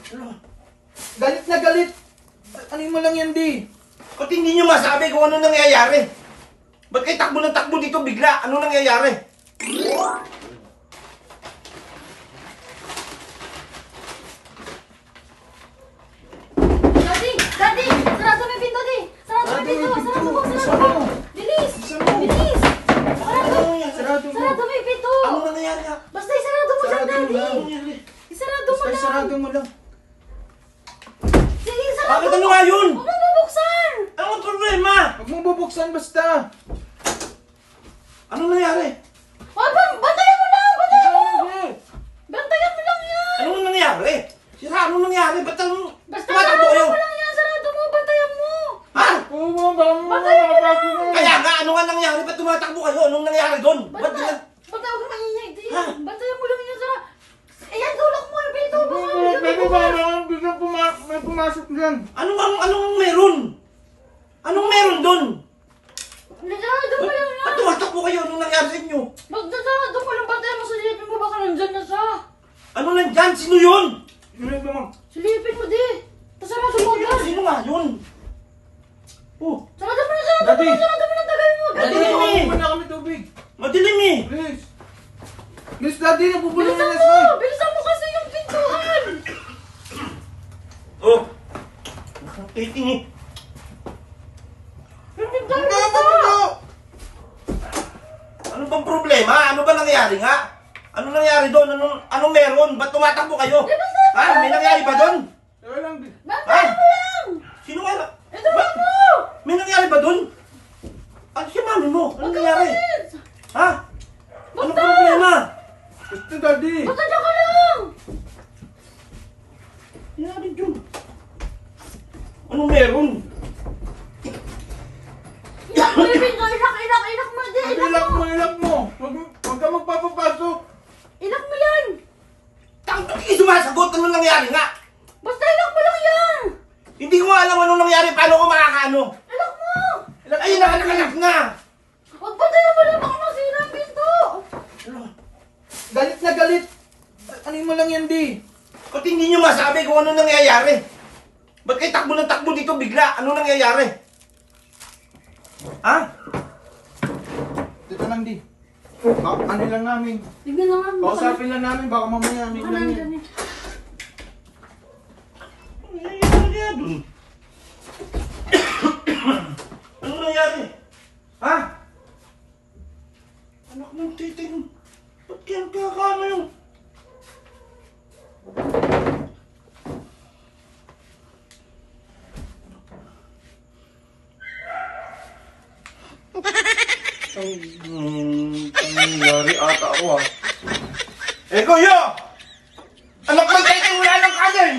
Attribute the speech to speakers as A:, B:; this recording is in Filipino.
A: Galit na galit. Ano mo lang yan, di?
B: Ba't hindi nyo masabi kung ano nangyayari? Ba't kayo takbo ng takbo dito bigla? Ano nangyayari?
C: Daddy! Daddy! Sarado mo yung pinto, di! Sarado mo yung pinto! Sarado mo! Sarado mo! Bilis! Bilis!
A: Sarado mo.
C: Sarado mo yung pinto!
B: Ano nangyayari nga?
C: Basta isarado mo dyan,
A: Sarado mo
C: Daddy!
A: lang.
C: Isarado mo
A: Basta
C: lang!
A: sarado mo lang.
C: Sige, isarado
B: Bakit
C: mo!
B: ano nga yun?
C: Huwag mo bubuksan!
B: Ano ang problema?
A: Huwag mong bubuksan basta.
B: Ano nangyayari?
C: Bantayan mo lang! Bantayan mo!
A: Hindi.
C: Bantayan mo lang yan!
B: Ano nangyayari? Sira, ano nangyayari? Ba't ang
C: Basta
B: tumatakbo
C: sarado
B: kayo?
C: mo lang yan! Sarado mo! Bantayan mo!
B: Ha?
A: Oo, baka mo.
C: Bantayan mo lang!
B: Kaya nga, ano nga nangyari? Ba't tumatakbo kayo? Anong nangyari doon? Ba't
C: Banta! Banta, huwag ka maingay, di!
B: Ha?
C: Bantayan mo lang yan, Sarado! Ayan, tulak mo yung pinto! Baka
A: Baby, may pumasok dyan.
B: anong meron? Anong meron doon?
C: Sarado mo lang yan!
B: Ba't tumatakbo kayo? Anong nangyari sa inyo?
C: Basta sarado mo lang! Bantayan mo! Silipin mo! Baka nandyan na siya!
B: Ano nandyan? Sino yun?
C: Silipin mo, di! Sarado mo agad!
B: Sino nga yun? Oh,
C: Sarado mo na! Sarado mo
A: Daddy!
C: na! Sarado mo na! Tagal mo!
B: Daddy!
C: Daddy!
A: Daddy, muna kami tubig.
B: madilim eh.
A: Please. Miss Daddy, nabubulong na
C: Bilisan
A: na
C: mo!
A: siya.
C: Bilisan mo kasi yung pintuan!
B: Oh. Nakatiting eh.
C: Yung pintuan
A: Hindi
C: mo
A: ako
C: ito!
A: dito.
B: Ano bang problema? Ano ba nangyari nga? Ano nangyari doon? Anong meron? Ba't tumatakbo kayo? Ha? May nangyari ba doon?
A: Teka lang, di.
C: Bantayan mo lang!
B: Sino nga?
C: Ito lang mo!
B: May nangyari ba doon? Ano si mami mo? Ano nangyari? Ha? Ano
C: Basta!
B: problema?
A: Basta Daddy.
C: Basta dyan ka lang!
B: Nangyari doon? Anong meron?
C: Inak mo yung pinto! Inak mo! Di!
A: Ilak mo, ilak mo. Huwag ka magpapapasok.
C: Inak mo yan!
B: Bakit hindi sumasagot? Ano nangyari nga?
C: Basta inak mo lang yan!
B: Hindi ko alam anong nangyari. Paano ko makakaano?
C: Inak mo!
B: Ay, nakanakalak na!
C: Huwag bantayan mo lang! Baka masira ang pinto!
A: Galit na galit. Ano mo lang yan, di?
B: Ba't hindi nyo masabi kung ano nangyayari? Ba't kayo takbo ng takbo dito bigla? Ano nangyayari? Ha?
A: Dito lang, di. Ano lang namin.
C: Tignan na nga!
A: Kausapin lang namin, baka mamaya. Ano
C: Baka
A: lang yan.
C: nandyan eh.
B: Ano nangyayari nga dun? Ano nangyari? Ha? Anak ng titing. Ba't kaya kakano yung... Ang nangyari ata ako ah. Eh, kuya! Anak ng titing, wala ng kanin!